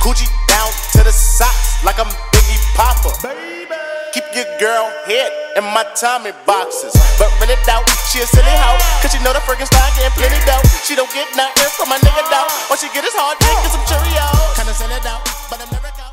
Coochie down to the socks like I'm Biggie Popper. Baby. Keep your girl head in my Tommy boxes. But really doubt she a silly hoe, cause she know the friggin' style getting plenty dough. She don't get nothing from my nigga though. When she get his hard dick and some Cheerios. Kinda send it out, but I'm never go.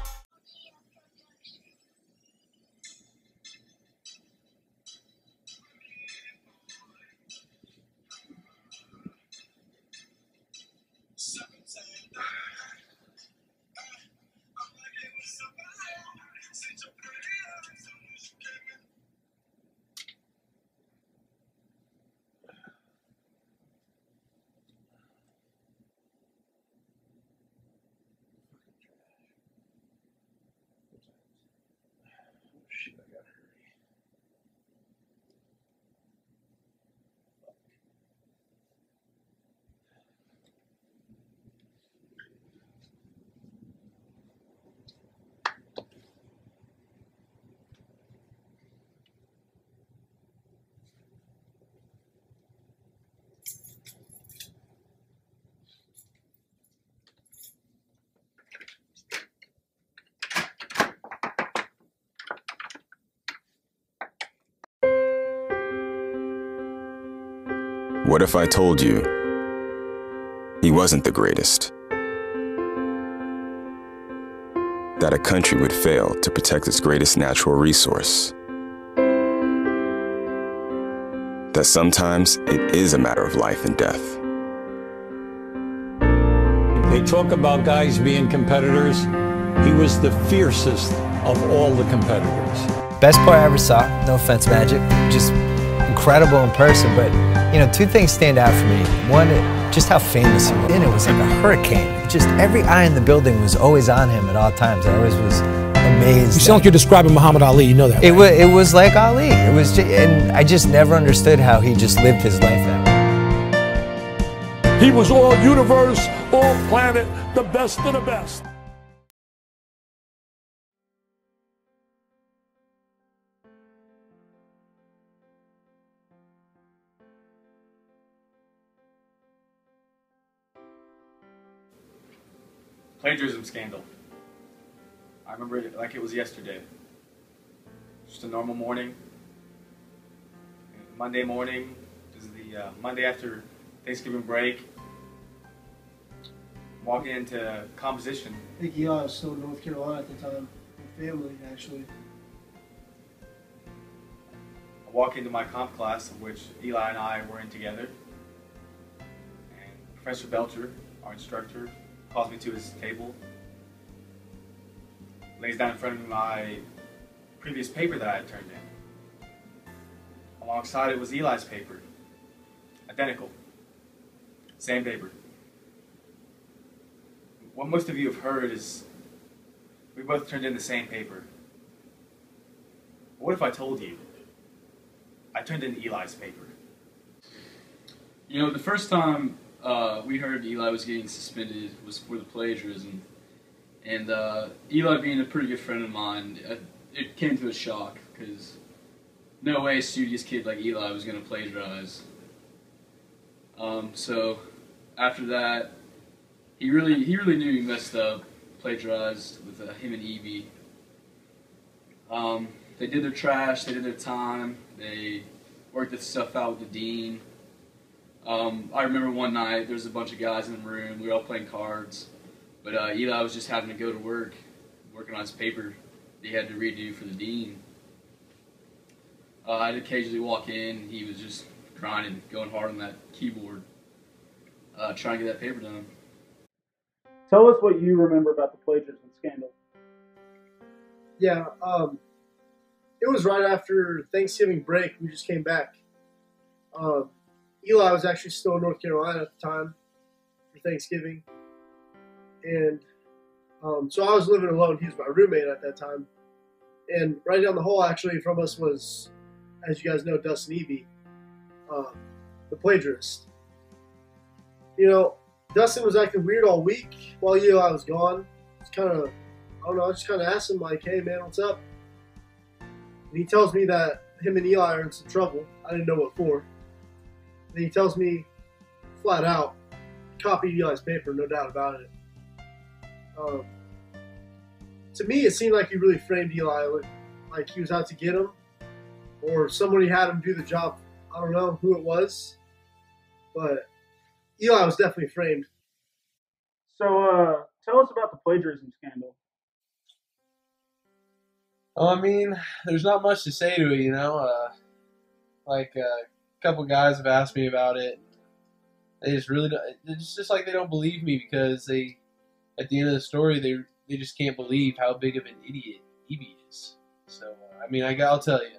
What if I told you he wasn't the greatest? That a country would fail to protect its greatest natural resource? That sometimes it is a matter of life and death? They talk about guys being competitors. He was the fiercest of all the competitors. Best player I ever saw, no offense, Magic, just incredible in person, but you know, two things stand out for me. One, just how famous he was. And it was like a hurricane. Just every eye in the building was always on him at all times. I always was amazed. You sound like you're describing Muhammad Ali, you know that, right? It was like Ali. It was just, and I just never understood how he just lived his life that way. He was all universe, all planet, the best of the best. Plagiarism scandal. I remember it like it was yesterday. Just a normal morning. Monday morning is the Monday after Thanksgiving break. Walking into composition. I think Eli was still in North Carolina at the time. With family, actually. I walk into my comp class, of which Eli and I were in together. And Professor Belcher, our instructor, calls me to his table, lays down in front of me my previous paper that I had turned in. Alongside it was Eli's paper, identical, same paper. What most of you have heard is we both turned in the same paper. What if I told you I turned in Eli's paper? You know, the first time we heard Eli was getting suspended was for the plagiarism, and Eli being a pretty good friend of mine, it came to a shock because no way a studious kid like Eli was going to plagiarize. So after that, he really knew he messed up, plagiarized with him and Evie. They did their trash, they did their time, they worked this stuff out with the dean. I remember one night there was a bunch of guys in the room, we were all playing cards, but Eli was just having to go to work, working on his paper that he had to redo for the dean. I'd occasionally walk in and he was just grinding, going hard on that keyboard, trying to get that paper done. Tell us what you remember about the plagiarism scandal. Yeah, it was right after Thanksgiving break. We just came back. Eli was actually still in North Carolina at the time for Thanksgiving. And so I was living alone. He was my roommate at that time. And right down the hall, actually, from us was, as you guys know, Dustin Evie, the plagiarist. You know, Dustin was acting weird all week while Eli was gone. It's kind of, I don't know, I just kind of asked him, like, hey, man, what's up? And he tells me that him and Eli are in some trouble. I didn't know what for. And he tells me flat out, copied Eli's paper, no doubt about it. To me, it seemed like he really framed Eli, like he was out to get him, or somebody had him do the job. I don't know who it was, but Eli was definitely framed. So, tell us about the plagiarism scandal. Well, I mean, there's not much to say to it, you know. A couple guys have asked me about it. They just really don't, it's just like they don't believe me because they, at the end of the story, they just can't believe how big of an idiot Evie is. So, I mean, I'll tell you.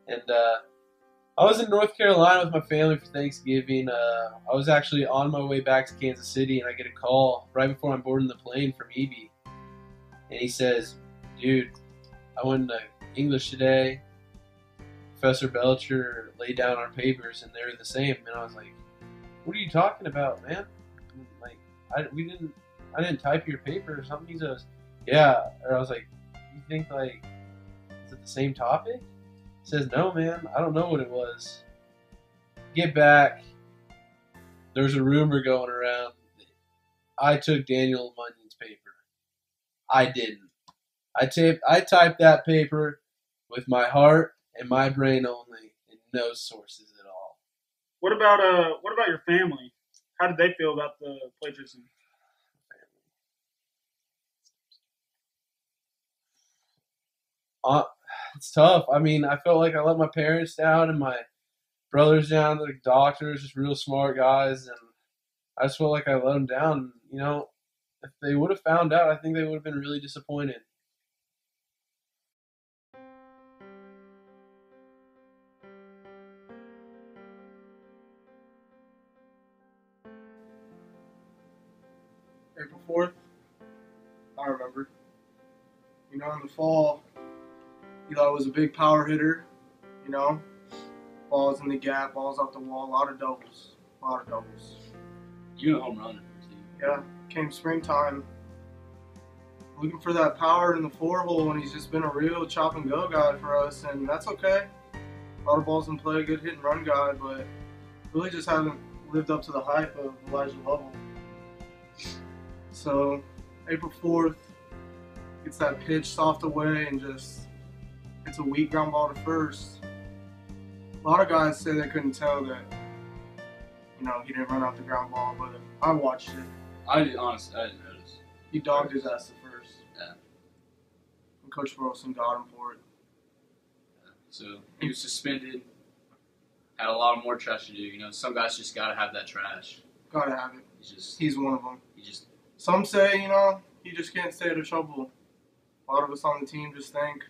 And I was in North Carolina with my family for Thanksgiving. I was actually on my way back to Kansas City, and I get a call right before I'm boarding the plane from Evie. And he says, dude, I went to English today. Professor Belcher laid down our papers, and they're the same. And I was like, what are you talking about, man? Like, I didn't type your paper or something. He says, yeah. Or I was like, you think, like, is it the same topic? He says, no, man, I don't know what it was. Get back. There's a rumor going around. I took Daniel Munyon's paper. I didn't. I typed that paper with my heart and my brain only, and no sources at all. What about your family? How did they feel about the plagiarism? It's tough. I mean, I felt like I let my parents down and my brothers down. They're doctors, just real smart guys, and I just felt like I let them down. You know, if they would have found out, I think they would have been really disappointed. April 4th, I remember. You know, in the fall, Eli was a big power hitter, you know. Balls in the gap, balls off the wall, a lot of doubles. You a home runner. Yeah, came springtime, looking for that power in the 4-hole, and he's just been a real chop and go guy for us, and that's okay. A lot of balls in play, good hit and run guy, but really just haven't lived up to the hype of Elijah Lovell. So, April 4th, gets that pitch soft away and just hits a weak ground ball to first. A lot of guys say they couldn't tell that, you know, he didn't run out the ground ball, but I watched it. Honestly, I didn't notice. He dogged his ass at first. Yeah. And Coach Burleson got him for it. Yeah. So, he was suspended. Had a lot more trash to do. You know, some guys just got to have that trash. Gotta have it. He's one of them. Some say, you know, he just can't stay out of trouble. A lot of us on the team just think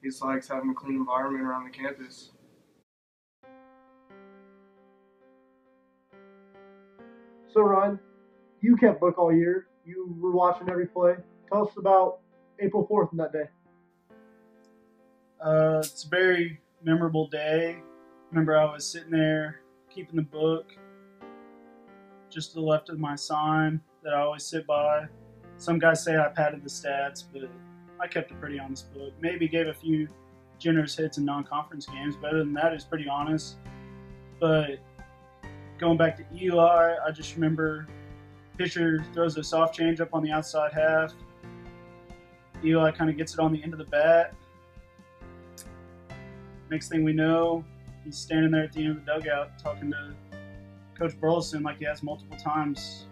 he just likes having a clean environment around the campus. So, Ryan, you kept book all year. You were watching every play. Tell us about April 4th and that day. It's a very memorable day. Remember, I was sitting there keeping the book just to the left of my sign that I always sit by. Some guys say I padded the stats, but I kept a pretty honest book. Maybe gave a few generous hits in non-conference games, but other than that, it's pretty honest. But going back to Eli, I just remember pitcher throws a soft change up on the outside half. Eli kind of gets it on the end of the bat. Next thing we know, he's standing there at the end of the dugout talking to Coach Burleson like he has multiple times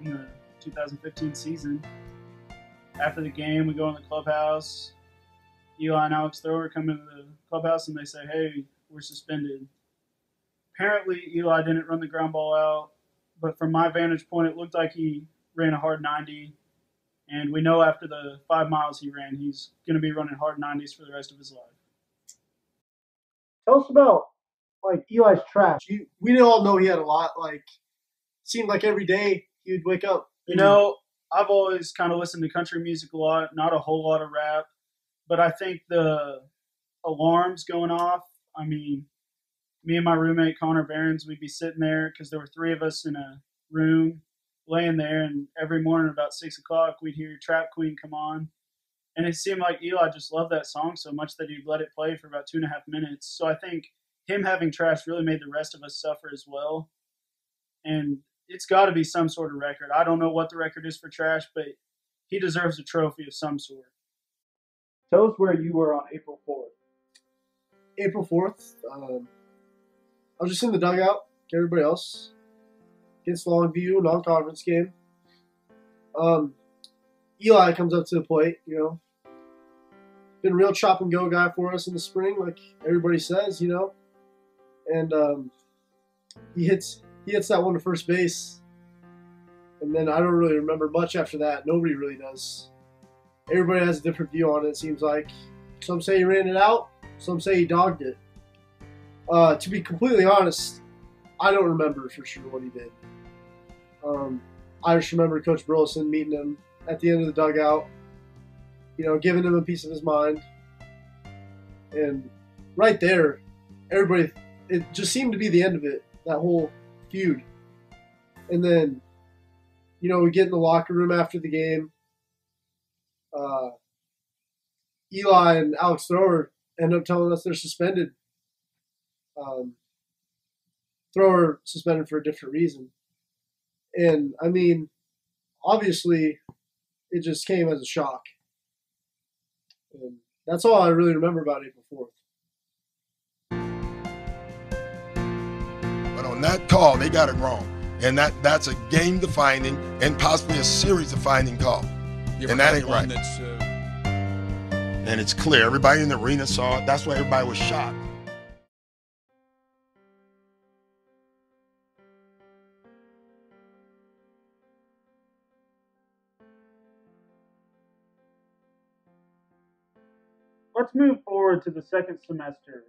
in the 2015 season. After the game, we go in the clubhouse. Eli and Alex Thrower come into the clubhouse and they say, hey, we're suspended. Apparently, Eli didn't run the ground ball out, but from my vantage point, it looked like he ran a hard 90. And we know after the 5 miles he ran, he's going to be running hard 90s for the rest of his life. Tell us about, like, Eli's trash. We all know he had a lot. Like, seemed like every day he would wake up. You know, I've always kind of listened to country music a lot, not a whole lot of rap, but I think the alarms going off, I mean, me and my roommate, Connor Behrens, we'd be sitting there because there were 3 of us in a room laying there, and every morning about 6 o'clock, we'd hear Trap Queen come on. And it seemed like Eli just loved that song so much that he'd let it play for about 2.5 minutes. So I think him having trash really made the rest of us suffer as well. And it's got to be some sort of record. I don't know what the record is for trash, but he deserves a trophy of some sort. Tell us where you were on April 4th. April 4th, I was just in the dugout, like everybody else, against Longview, non-conference game. Eli comes up to the plate, you know. Been a real chop and go guy for us in the spring, like everybody says, you know. And he hits that one to first base. And then I don't really remember much after that. Nobody really does. Everybody has a different view on it, it seems like. Some say he ran it out. Some say he dogged it. To be completely honest, I don't remember for sure what he did. I just remember Coach Burleson meeting him at the end of the dugout, you know, giving him a piece of his mind. And right there, everybody, it just seemed to be the end of it, that whole feud. And then, you know, we get in the locker room after the game. Eli and Alex Thrower end up telling us they're suspended. Thrower suspended for a different reason. And, I mean, obviously, it just came as a shock. And that's all I really remember about April 4th. But on that call, they got it wrong. And that's a game-defining and possibly a series-defining call. And that ain't right. And it's clear. Everybody in the arena saw it. That's why everybody was shocked. Let's move forward to the second semester.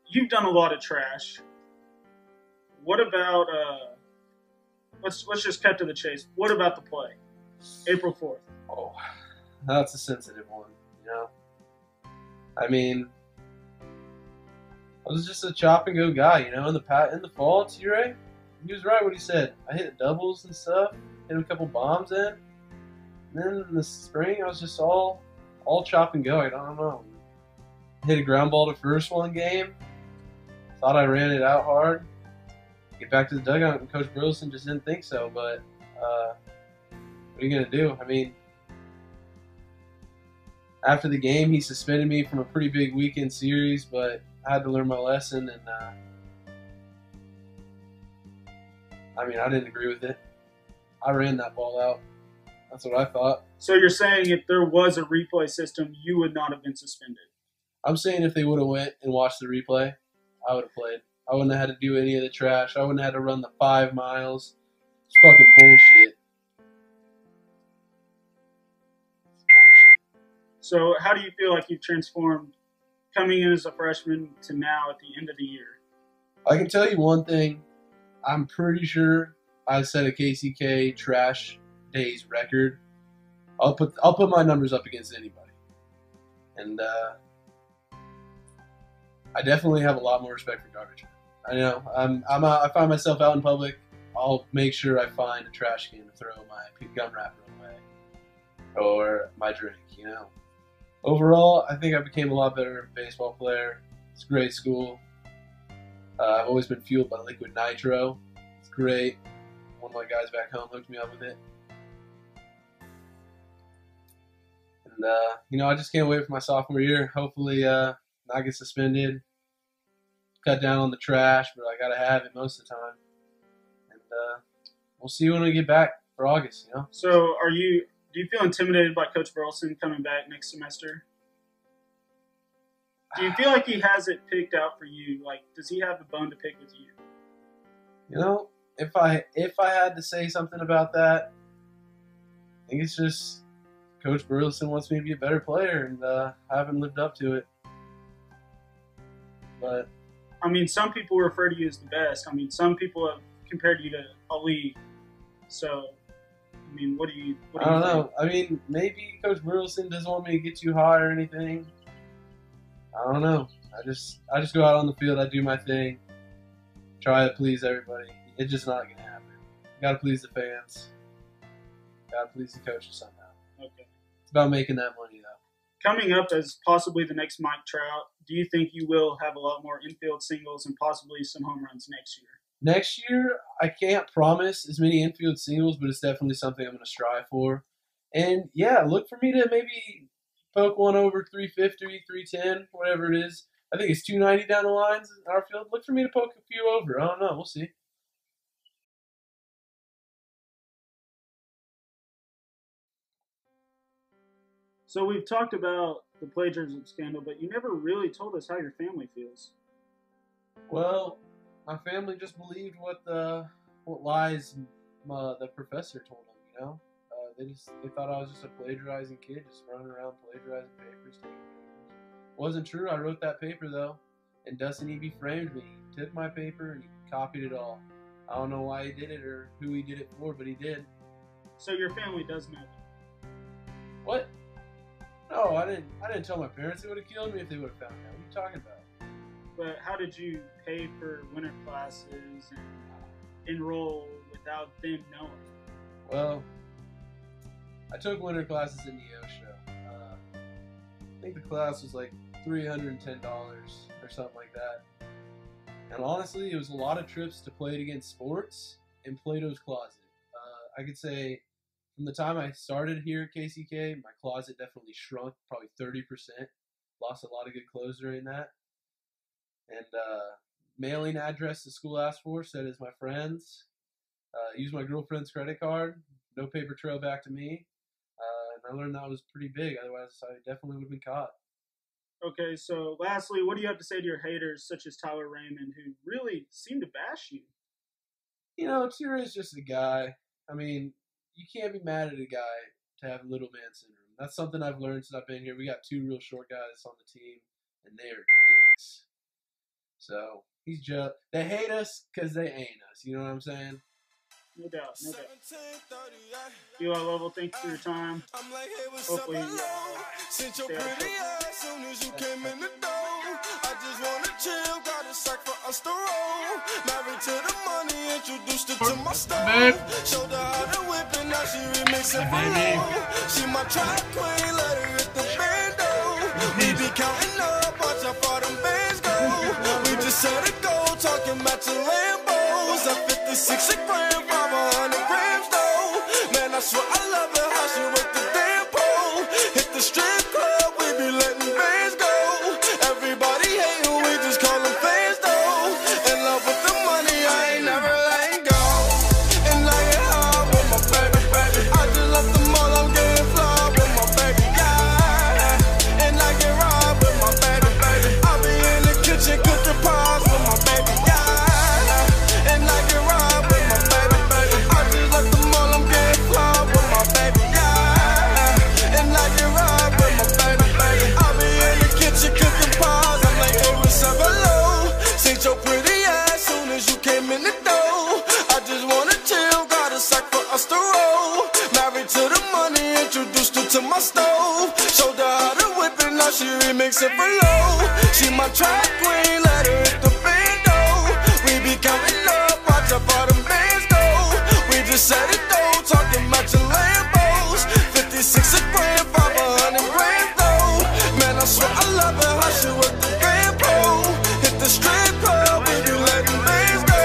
You've done a lot of trash. What about, let's just cut to the chase. What about the play? April 4th. Oh, that's a sensitive one, you know? I mean, I was just a chop and go guy, you know? In the fall, T-Ray, he was right what he said. I hit doubles and stuff, hit a couple bombs in. And then in the spring, I was just all chop and go. I don't know. Hit a ground ball to first one game. Thought I ran it out hard. Get back to the dugout, and Coach Burleson just didn't think so. But what are you going to do? I mean, after the game, he suspended me from a pretty big weekend series, but I had to learn my lesson. And I mean, I didn't agree with it. I ran that ball out. That's what I thought. So you're saying if there was a replay system, you would not have been suspended? I'm saying if they would have went and watched the replay, I would have played. I wouldn't have had to do any of the trash. I wouldn't have had to run the 5 miles. It's fucking bullshit. So how do you feel like you've transformed coming in as a freshman to now at the end of the year? I can tell you one thing. I'm pretty sure I set a KCK trash days record. I'll put my numbers up against anybody. And I definitely have a lot more respect for garbage. I know. I find myself out in public. I'll make sure I find a trash can to throw my gum wrapper away or my drink, you know. Overall, I think I became a lot better baseball player. It's a great school. I've always been fueled by liquid nitro. It's great. One of my guys back home hooked me up with it. And, you know, I just can't wait for my sophomore year. Hopefully not get suspended. Cut down on the trash, but I got to have it most of the time. And we'll see when we get back for August, you know. So do you feel intimidated by Coach Burleson coming back next semester? Do you feel like he has it picked out for you? Like, does he have the bone to pick with you? You know, if I had to say something about that, I think it's just Coach Burleson wants me to be a better player, and I haven't lived up to it. But I mean, some people refer to you as the best. I mean, some people have compared you to Ali. So, I mean, what do you think? I don't know. I mean, maybe Coach Burleson doesn't want me to get too high or anything. I don't know. I just go out on the field. I do my thing. Try to please everybody. It's just not gonna happen. Gotta please the fans. Gotta please the coaches somehow. Okay. It's about making that money, though. Coming up as possibly the next Mike Trout, do you think you will have a lot more infield singles and possibly some home runs next year? Next year, I can't promise as many infield singles, but it's definitely something I'm going to strive for. And, yeah, look for me to maybe poke one over 350, 310, whatever it is. I think it's 290 down the lines in our field. Look for me to poke a few over. I don't know. We'll see. So we've talked about the plagiarism scandal, but you never really told us how your family feels. Well, my family just believed what lies the professor told them, you know? They thought I was just a plagiarizing kid, just running around plagiarizing papers, taking papers. Wasn't true. I wrote that paper, though, and Dustin Eby framed me. He took my paper and he copied it all. I don't know why he did it or who he did it for, but he did. So your family does know. What? No, I didn't tell my parents. They would have killed me if they would have found out. What are you talking about? But how did you pay for winter classes and enroll without them knowing? Well, I took winter classes in Neosho. I think the class was like $310 or something like that. And honestly, it was a lot of trips to Play It Again Sports and Plato's Closet. I could say from the time I started here at KCK, my closet definitely shrunk, probably 30%. Lost a lot of good clothes during that. And mailing address the school asked for, said it's my friend's. Used my girlfriend's credit card. No paper trail back to me. And I learned that was pretty big. Otherwise, I definitely would have been caught. Okay, so lastly, what do you have to say to your haters, such as Tyler Raymond, who really seem to bash you? You know, Tyler is just a guy. I mean, you can't be mad at a guy to have little man syndrome. That's something I've learned since I've been here. We got two real short guys on the team, and they're dicks. So, they hate us because they ain't us. You know what I'm saying? No doubt, no doubt. Eli Lovell, thanks for your time. Hopefully, Since your pretty ass, soon as you came in the door, I just wanna chill, got a sack for us to roll. Married to the money, introduced her to my stove. Showed her how to whip and now she remixing for low. She my track queen, let her hit the bando. We be counting up, watch how far them bands go. We just set a goal, talking about your Lambos. At 56 a gram, 500 grams though. Man, I swear I love it how she work the damn pole. Hit the strip club, we be letting bands go. Everybody hating, we just call them fans though. In love with the money, I ain't never letting go. And like it hard with my baby, baby. I just left the mall, I'm getting fly with my baby, yeah. And like it raw with my baby, baby. I be in the kitchen cooking pies with my baby, yeah. And like it raw with my baby, baby. I just left the mall, I'm getting fly with my baby, yeah. And like it raw with my baby, baby. I be in the kitchen cooking pies. I'm like, hey, what's up, hello? Seen your pretty ass soon as you came in the door. I just wanna chill, got a sack for us to roll. Married to the money, introduced her to my stove. Showed her how to whip it, now she remixing for low. She my track queen, let her hit the bando. We be counting up, watch how far them bands go. We just set it though, talking about your Lambos. 56 a gram, 500 grams though. Man, I swear I love her how she work the grand pole. Hit the strip club, we be letting bands go.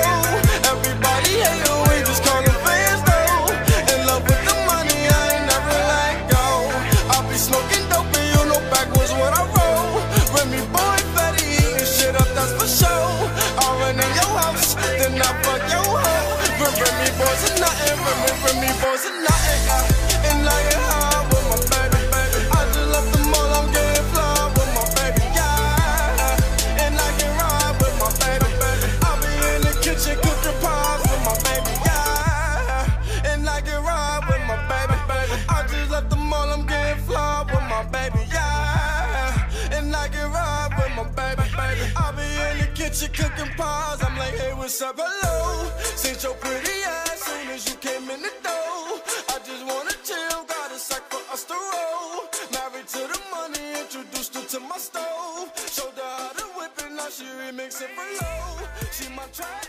Everybody hate her, we just call them fans though. In love with the money, I ain't never let go. I be smoking dope and you know backwards what I roll. Remy boy, Fetty, eating shit up, that's for sure. I run in your house, then I fuck your hoe. Remy boys are nothing, Remy boys are nothing. And like it hard with my baby, baby. I just left the mall, I'm getting fly with my baby, yeah. And like it ride with my baby, baby. I be in the kitchen cooking pies with my baby, yeah. And like it ride with my baby, baby. I just left the mall, I'm getting fly with my baby, yeah. And like it ride with my baby, baby. I be in the kitchen cooking pies. I'm like, hey, what's up, hello? Since your pretty ass soon as you came in the door. I just wanna chill, got a sack for us to roll. Married to the money, introduced her to my stove. Showed her how to whip it, now she remixing for low. She my track